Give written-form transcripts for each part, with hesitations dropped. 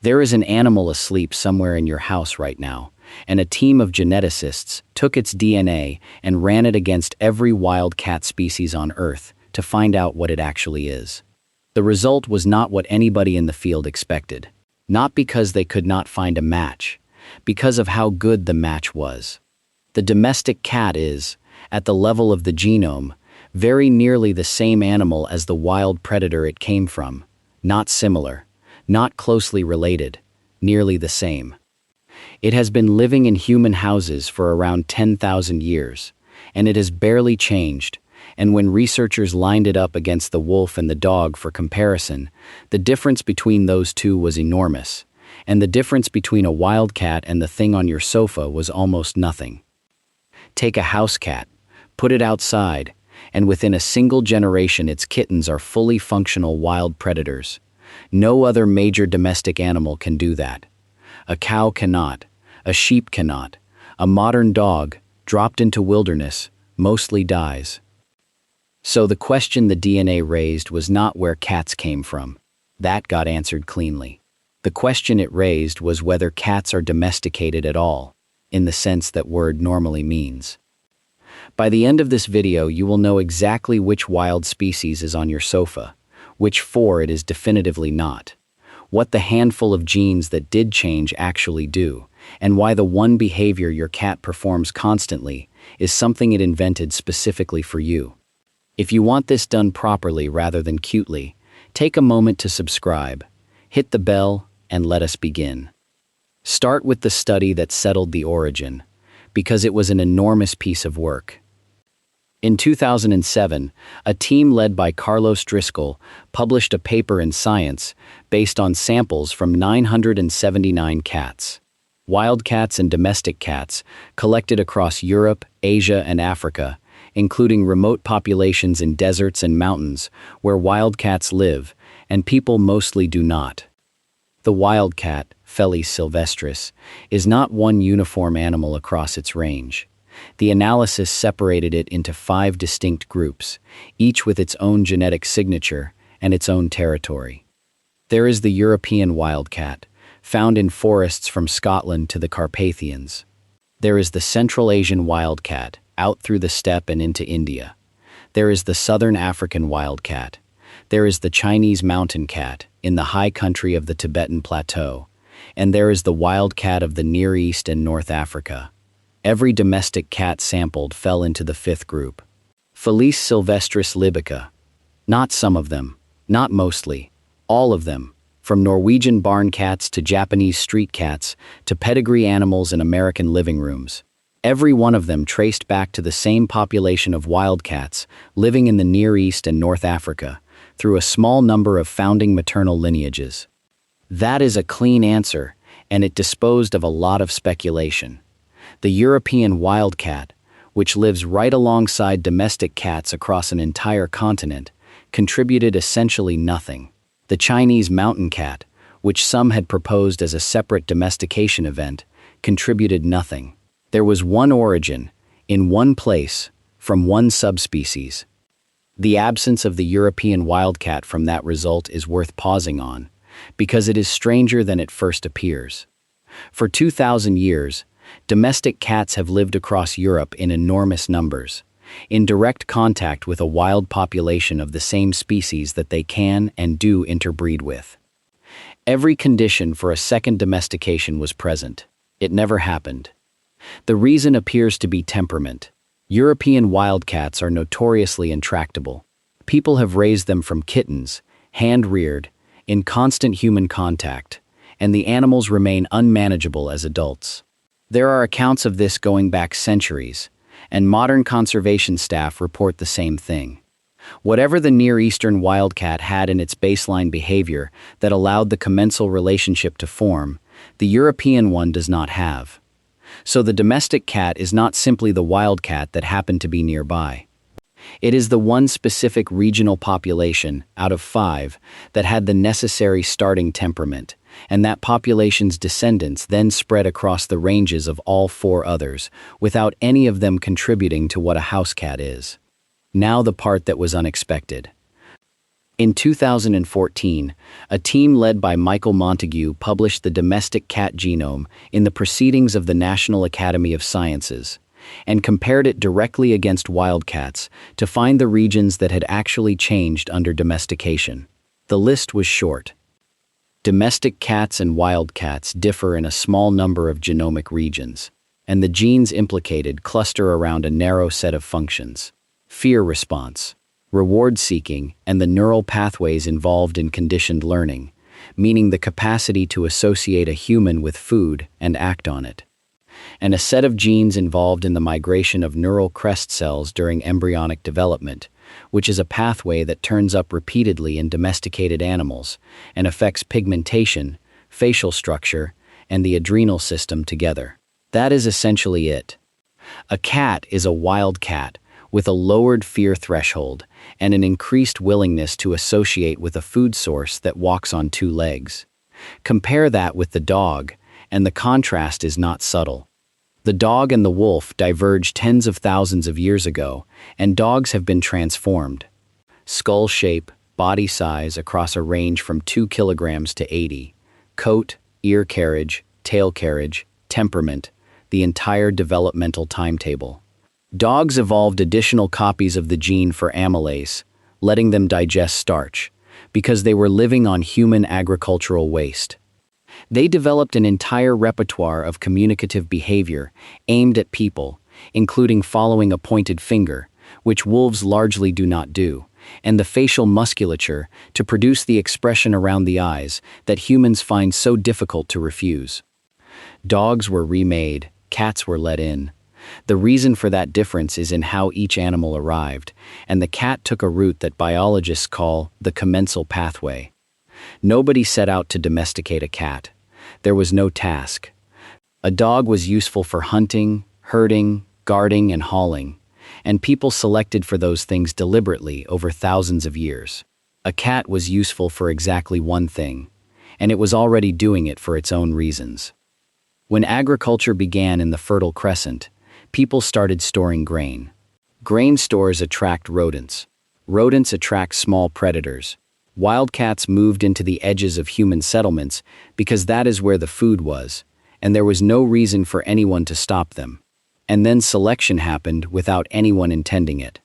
There is an animal asleep somewhere in your house right now, and a team of geneticists took its DNA and ran it against every wildcat species on Earth to find out what it actually is. The result was not what anybody in the field expected. Not because they could not find a match, because of how good the match was. The domestic cat is, at the level of the genome, very nearly the same animal as the wild predator it came from. Not similar, not closely related, nearly the same. It has been living in human houses for around 10,000 years, and it has barely changed, and when researchers lined it up against the wolf and the dog for comparison, the difference between those two was enormous, and the difference between a wildcat and the thing on your sofa was almost nothing. Take a house cat, put it outside, and within a single generation its kittens are fully functional wild predators. No other major domestic animal can do that. A cow cannot, a sheep cannot, a modern dog, dropped into wilderness, mostly dies. So the question the DNA raised was not where cats came from. That got answered cleanly. The question it raised was whether cats are domesticated at all, in the sense that word normally means. By the end of this video, you will know exactly which wild species is on your sofa, which four it is definitively not, what the handful of genes that did change actually do, and why the one behavior your cat performs constantly is something it invented specifically for you. If you want this done properly rather than cutely, take a moment to subscribe, hit the bell, and let us begin. Start with the study that settled the origin, because it was an enormous piece of work. In 2007, a team led by Carlos Driscoll published a paper in Science based on samples from 979 cats. Wildcats and domestic cats collected across Europe, Asia, and Africa, including remote populations in deserts and mountains where wildcats live and people mostly do not. The wildcat, Felis sylvestris, is not one uniform animal across its range. The analysis separated it into 5 distinct groups, each with its own genetic signature and its own territory. There is the European wildcat, found in forests from Scotland to the Carpathians. There is the Central Asian wildcat, out through the steppe and into India. There is the Southern African wildcat. There is the Chinese mountain cat, in the high country of the Tibetan Plateau. And there is the wildcat of the Near East and North Africa. Every domestic cat sampled fell into the 5th group. Felis sylvestris libica. Not some of them, not mostly, all of them, from Norwegian barn cats to Japanese street cats to pedigree animals in American living rooms. Every one of them traced back to the same population of wildcats living in the Near East and North Africa, through a small number of founding maternal lineages. That is a clean answer, and it disposed of a lot of speculation. The European wildcat, which lives right alongside domestic cats across an entire continent, contributed essentially nothing. The Chinese mountain cat, which some had proposed as a separate domestication event, contributed nothing. There was one origin, in one place, from one subspecies. The absence of the European wildcat from that result is worth pausing on, because it is stranger than it first appears. For 2,000 years, domestic cats have lived across Europe in enormous numbers, in direct contact with a wild population of the same species that they can and do interbreed with. Every condition for a second domestication was present. It never happened. The reason appears to be temperament. European wildcats are notoriously intractable. People have raised them from kittens, hand-reared, in constant human contact, and the animals remain unmanageable as adults. There are accounts of this going back centuries, and modern conservation staff report the same thing. Whatever the Near Eastern wildcat had in its baseline behavior that allowed the commensal relationship to form, the European one does not have. So the domestic cat is not simply the wildcat that happened to be nearby. It is the one specific regional population, out of 5, that had the necessary starting temperament, and that population's descendants then spread across the ranges of all 4 others, without any of them contributing to what a house cat is. Now the part that was unexpected. In 2014, a team led by Michael Montague published the domestic cat genome in the Proceedings of the National Academy of Sciences, and compared it directly against wildcats to find the regions that had actually changed under domestication. The list was short. Domestic cats and wildcats differ in a small number of genomic regions, and the genes implicated cluster around a narrow set of functions: fear response, reward seeking, and the neural pathways involved in conditioned learning, meaning the capacity to associate a human with food and act on it, and a set of genes involved in the migration of neural crest cells during embryonic development, which is a pathway that turns up repeatedly in domesticated animals and affects pigmentation, facial structure, and the adrenal system together. That is essentially it. A cat is a wild cat with a lowered fear threshold and an increased willingness to associate with a food source that walks on two legs. Compare that with the dog, and the contrast is not subtle. The dog and the wolf diverged tens of thousands of years ago, and dogs have been transformed. Skull shape, body size across a range from 2 kilograms to 80, coat, ear carriage, tail carriage, temperament, the entire developmental timetable. Dogs evolved additional copies of the gene for amylase, letting them digest starch, because they were living on human agricultural waste. They developed an entire repertoire of communicative behavior aimed at people, including following a pointed finger, which wolves largely do not do, and the facial musculature to produce the expression around the eyes that humans find so difficult to refuse. Dogs were remade, cats were let in. The reason for that difference is in how each animal arrived, and the cat took a route that biologists call the commensal pathway. Nobody set out to domesticate a cat. There was no task. A dog was useful for hunting, herding, guarding, and hauling, and people selected for those things deliberately over thousands of years. A cat was useful for exactly one thing, and it was already doing it for its own reasons. When agriculture began in the Fertile Crescent, people started storing grain. Grain stores attract rodents. Rodents attract small predators. Wildcats moved into the edges of human settlements because that is where the food was, and there was no reason for anyone to stop them. And then selection happened without anyone intending it.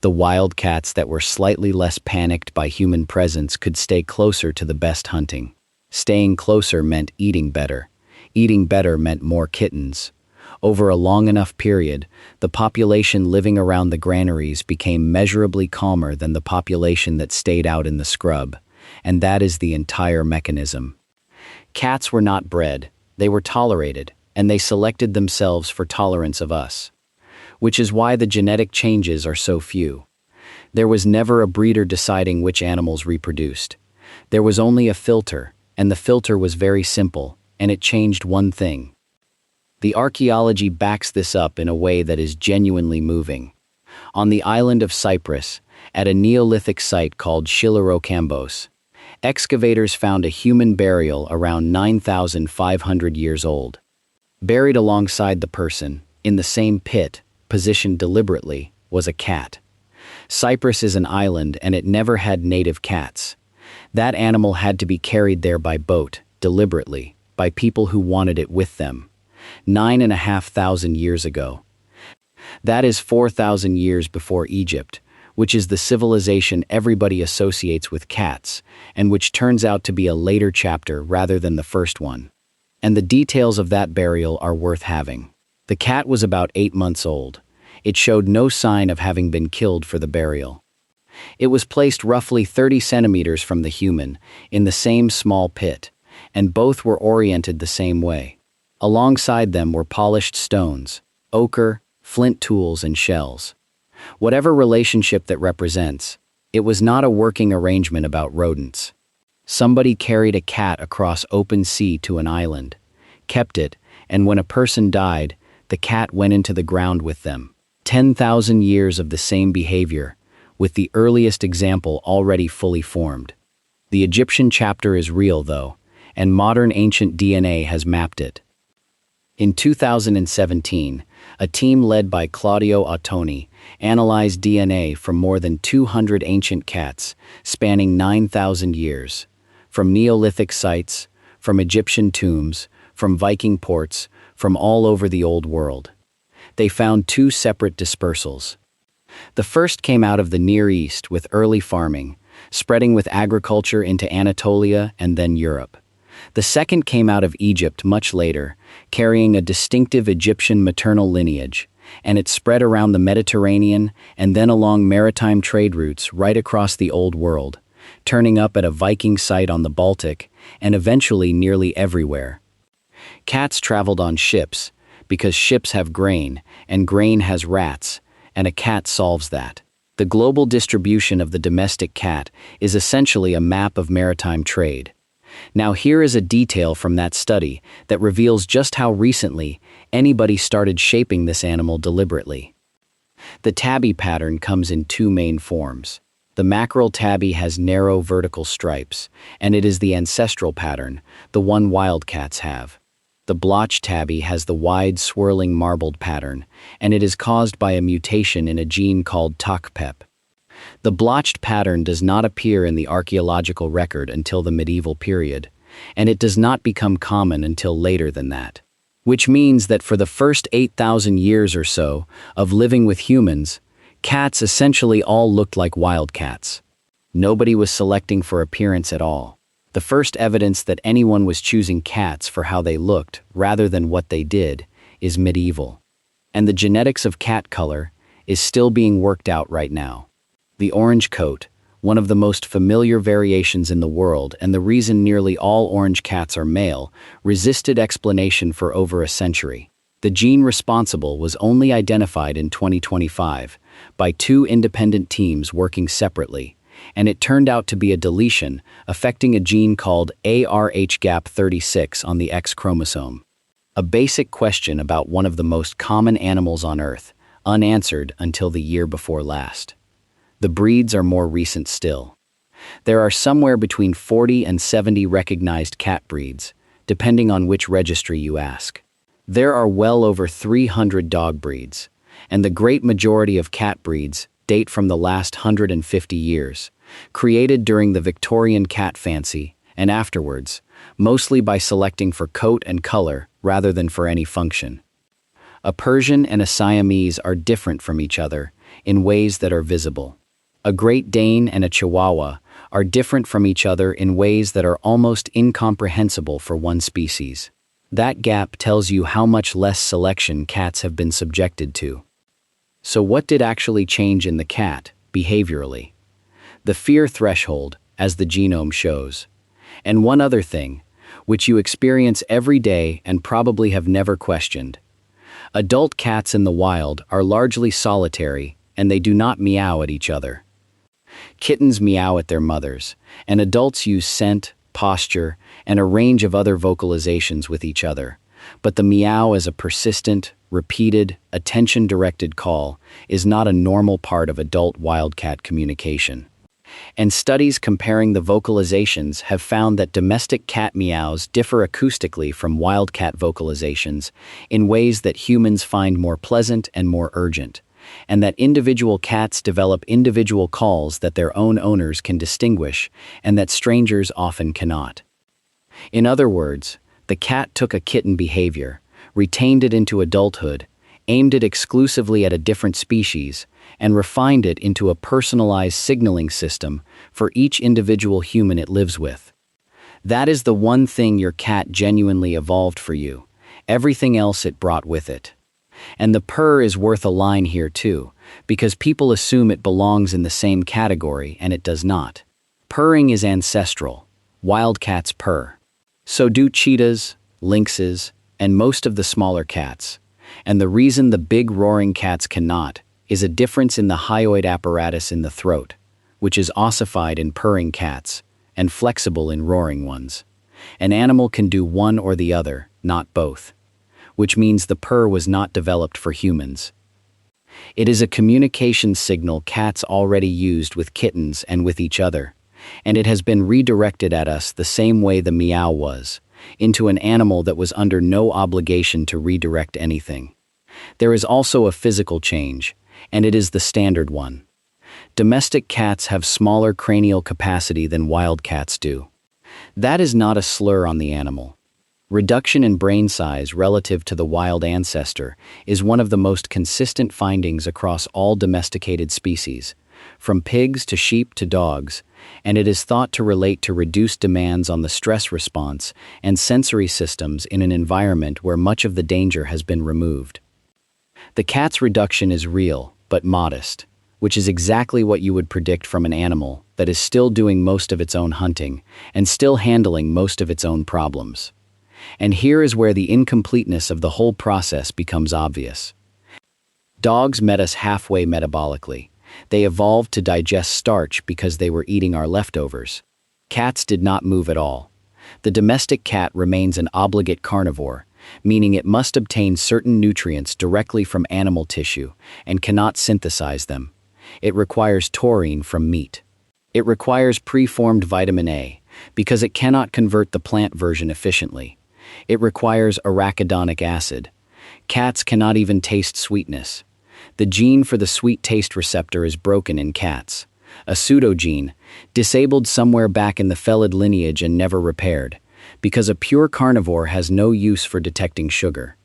The wildcats that were slightly less panicked by human presence could stay closer to the best hunting. Staying closer meant eating better. Eating better meant more kittens. Over a long enough period, the population living around the granaries became measurably calmer than the population that stayed out in the scrub, and that is the entire mechanism. Cats were not bred, they were tolerated, and they selected themselves for tolerance of us. Which is why the genetic changes are so few. There was never a breeder deciding which animals reproduced. There was only a filter, and the filter was very simple, and it changed one thing. The archaeology backs this up in a way that is genuinely moving. On the island of Cyprus, at a Neolithic site called Chilorokambos, excavators found a human burial around 9,500 years old. Buried alongside the person, in the same pit, positioned deliberately, was a cat. Cyprus is an island and it never had native cats. That animal had to be carried there by boat, deliberately, by people who wanted it with them. 9,500 years ago. That is 4,000 years before Egypt, which is the civilization everybody associates with cats, and which turns out to be a later chapter rather than the first one. And the details of that burial are worth having. The cat was about 8 months old. It showed no sign of having been killed for the burial. It was placed roughly 30 centimeters from the human, in the same small pit, and both were oriented the same way. Alongside them were polished stones, ochre, flint tools, and shells. Whatever relationship that represents, it was not a working arrangement about rodents. Somebody carried a cat across open sea to an island, kept it, and when a person died, the cat went into the ground with them. 10,000 years of the same behavior, with the earliest example already fully formed. The Egyptian chapter is real, though, and modern ancient DNA has mapped it. In 2017, a team led by Claudio Ottoni analyzed DNA from more than 200 ancient cats spanning 9,000 years, from Neolithic sites, from Egyptian tombs, from Viking ports, from all over the Old World. They found two separate dispersals. The first came out of the Near East with early farming, spreading with agriculture into Anatolia and then Europe. The second came out of Egypt much later, carrying a distinctive Egyptian maternal lineage, and it spread around the Mediterranean and then along maritime trade routes right across the Old World, turning up at a Viking site on the Baltic and eventually nearly everywhere. Cats traveled on ships because ships have grain and grain has rats, and a cat solves that. The global distribution of the domestic cat is essentially a map of maritime trade. Now here is a detail from that study that reveals just how recently anybody started shaping this animal deliberately. The tabby pattern comes in two main forms. The mackerel tabby has narrow vertical stripes, and it is the ancestral pattern, the one wildcats have. The blotch tabby has the wide swirling marbled pattern, and it is caused by a mutation in a gene called TOCPEP. The blotched pattern does not appear in the archaeological record until the medieval period, and it does not become common until later than that. Which means that for the first 8,000 years or so of living with humans, cats essentially all looked like wildcats. Nobody was selecting for appearance at all. The first evidence that anyone was choosing cats for how they looked rather than what they did is medieval. And the genetics of cat color is still being worked out right now. The orange coat, one of the most familiar variations in the world and the reason nearly all orange cats are male, resisted explanation for over a century. The gene responsible was only identified in 2025 by two independent teams working separately, and it turned out to be a deletion affecting a gene called ARHGAP36 on the X chromosome. A basic question about one of the most common animals on Earth, unanswered until the year before last. The breeds are more recent still. There are somewhere between 40 and 70 recognized cat breeds, depending on which registry you ask. There are well over 300 dog breeds, and the great majority of cat breeds date from the last 150 years, created during the Victorian cat fancy and afterwards, mostly by selecting for coat and color rather than for any function. A Persian and a Siamese are different from each other in ways that are visible. A Great Dane and a Chihuahua are different from each other in ways that are almost incomprehensible for one species. That gap tells you how much less selection cats have been subjected to. So what did actually change in the cat, behaviorally? The fear threshold, as the genome shows. And one other thing, which you experience every day and probably have never questioned. Adult cats in the wild are largely solitary, and they do not meow at each other. Kittens meow at their mothers, and adults use scent, posture, and a range of other vocalizations with each other. But the meow as a persistent, repeated, attention-directed call is not a normal part of adult wildcat communication. And studies comparing the vocalizations have found that domestic cat meows differ acoustically from wildcat vocalizations in ways that humans find more pleasant and more urgent, and that individual cats develop individual calls that their own owners can distinguish and that strangers often cannot. In other words, the cat took a kitten behavior, retained it into adulthood, aimed it exclusively at a different species, and refined it into a personalized signaling system for each individual human it lives with. That is the one thing your cat genuinely evolved for you. Everything else it brought with it. And the purr is worth a line here too, because people assume it belongs in the same category and it does not. Purring is ancestral. Wildcats purr. So do cheetahs, lynxes, and most of the smaller cats. And the reason the big roaring cats cannot is a difference in the hyoid apparatus in the throat, which is ossified in purring cats and flexible in roaring ones. An animal can do one or the other, not both, which means the purr was not developed for humans. It is a communication signal cats already used with kittens and with each other, and it has been redirected at us the same way the meow was, into an animal that was under no obligation to redirect anything. There is also a physical change, and it is the standard one. Domestic cats have smaller cranial capacity than wild cats do. That is not a slur on the animal. Reduction in brain size relative to the wild ancestor is one of the most consistent findings across all domesticated species, from pigs to sheep to dogs, and it is thought to relate to reduced demands on the stress response and sensory systems in an environment where much of the danger has been removed. The cat's reduction is real, but modest, which is exactly what you would predict from an animal that is still doing most of its own hunting and still handling most of its own problems. And here is where the incompleteness of the whole process becomes obvious. Dogs met us halfway metabolically. They evolved to digest starch because they were eating our leftovers. Cats did not move at all. The domestic cat remains an obligate carnivore, meaning it must obtain certain nutrients directly from animal tissue and cannot synthesize them. It requires taurine from meat. It requires preformed vitamin A because it cannot convert the plant version efficiently. It requires arachidonic acid. Cats cannot even taste sweetness. The gene for the sweet taste receptor is broken in cats, a pseudogene, disabled somewhere back in the felid lineage and never repaired, because a pure carnivore has no use for detecting sugar.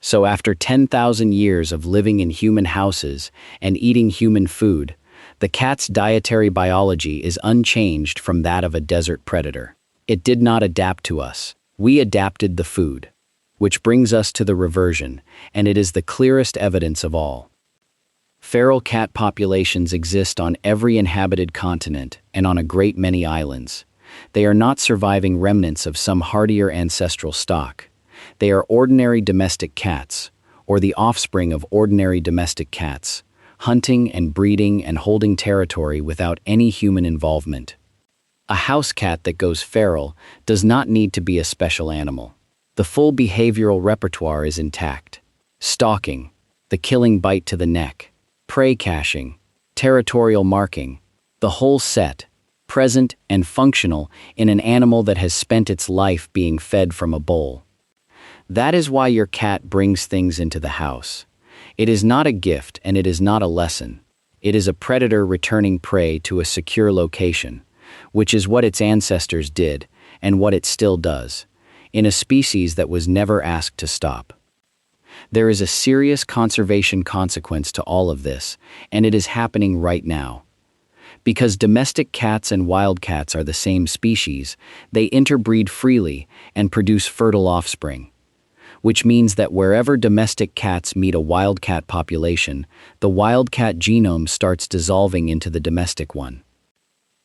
So after 10,000 years of living in human houses and eating human food, the cat's dietary biology is unchanged from that of a desert predator. It did not adapt to us. We adapted the food. Which brings us to the reversion, and it is the clearest evidence of all. Feral cat populations exist on every inhabited continent and on a great many islands. They are not surviving remnants of some hardier ancestral stock. They are ordinary domestic cats, or the offspring of ordinary domestic cats, hunting and breeding and holding territory without any human involvement. A house cat that goes feral does not need to be a special animal. The full behavioral repertoire is intact. Stalking, the killing bite to the neck, prey caching, territorial marking, the whole set, present and functional in an animal that has spent its life being fed from a bowl. That is why your cat brings things into the house. It is not a gift and it is not a lesson. It is a predator returning prey to a secure location, which is what its ancestors did and what it still does, in a species that was never asked to stop. There is a serious conservation consequence to all of this, and it is happening right now. Because domestic cats and wild cats are the same species, they interbreed freely and produce fertile offspring, which means that wherever domestic cats meet a wildcat population, the wildcat genome starts dissolving into the domestic one.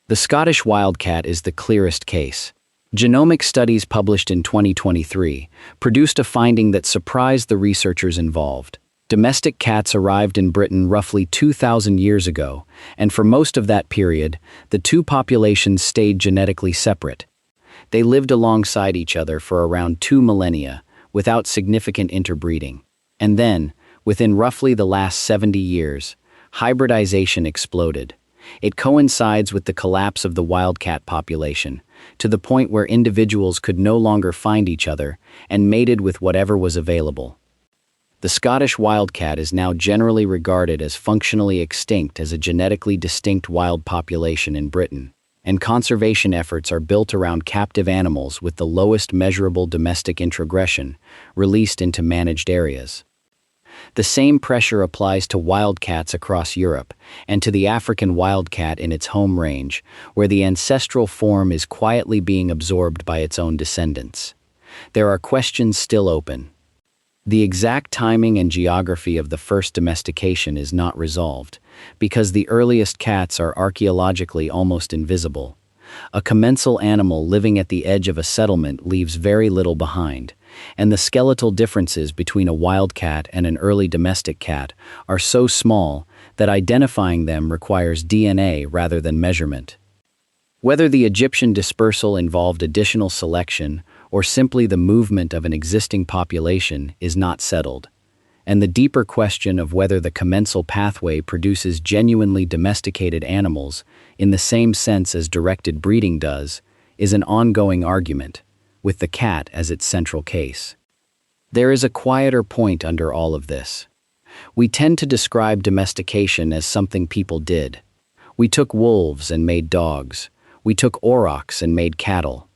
The Scottish wildcat is the clearest case. Genomic studies published in 2023 produced a finding that surprised the researchers involved. Domestic cats arrived in Britain roughly 2,000 years ago, and for most of that period, the two populations stayed genetically separate. They lived alongside each other for around 2 millennia, without significant interbreeding. And then, within roughly the last 70 years, hybridization exploded. It coincides with the collapse of the wildcat population, to the point where individuals could no longer find each other and mated with whatever was available. The Scottish wildcat is now generally regarded as functionally extinct as a genetically distinct wild population in Britain, and conservation efforts are built around captive animals with the lowest measurable domestic introgression released into managed areas. The same pressure applies to wildcats across Europe and to the African wildcat in its home range, where the ancestral form is quietly being absorbed by its own descendants. There are questions still open. The exact timing and geography of the first domestication is not resolved, because the earliest cats are archaeologically almost invisible. A commensal animal living at the edge of a settlement leaves very little behind, and the skeletal differences between a wildcat and an early domestic cat are so small that identifying them requires DNA rather than measurement. Whether the Egyptian dispersal involved additional selection or simply the movement of an existing population is not settled, and the deeper question of whether the commensal pathway produces genuinely domesticated animals in the same sense as directed breeding does is an ongoing argument, with the cat as its central case. There is a quieter point under all of this. We tend to describe domestication as something people did. We took wolves and made dogs. We took aurochs and made cattle.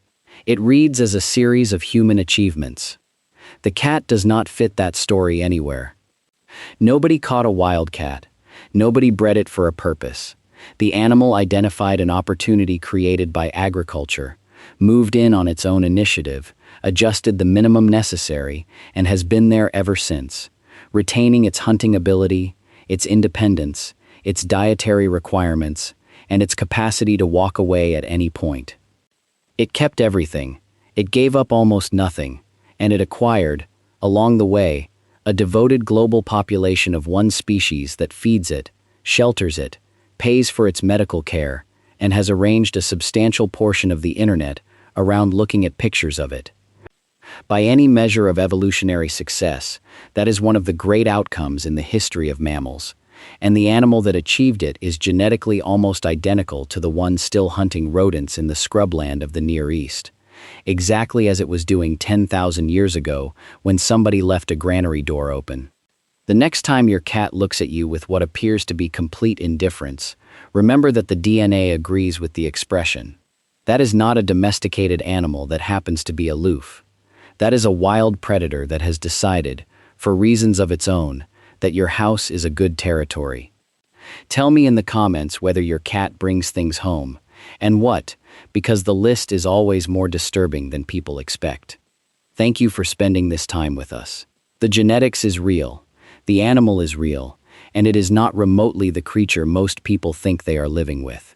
It reads as a series of human achievements. The cat does not fit that story anywhere. Nobody caught a wildcat. Nobody bred it for a purpose. The animal identified an opportunity created by agriculture, moved in on its own initiative, adjusted the minimum necessary, and has been there ever since, retaining its hunting ability, its independence, its dietary requirements, and its capacity to walk away at any point. It kept everything, it gave up almost nothing, and it acquired, along the way, a devoted global population of one species that feeds it, shelters it, pays for its medical care, and has arranged a substantial portion of the internet around looking at pictures of it. By any measure of evolutionary success, that is one of the great outcomes in the history of mammals, and the animal that achieved it is genetically almost identical to the one still hunting rodents in the scrubland of the Near East, exactly as it was doing 10,000 years ago when somebody left a granary door open. The next time your cat looks at you with what appears to be complete indifference, remember that the DNA agrees with the expression. That is not a domesticated animal that happens to be aloof. That is a wild predator that has decided, for reasons of its own, that your house is a good territory. Tell me in the comments whether your cat brings things home, and what, because the list is always more disturbing than people expect. Thank you for spending this time with us. The genetics is real, the animal is real, and it is not remotely the creature most people think they are living with.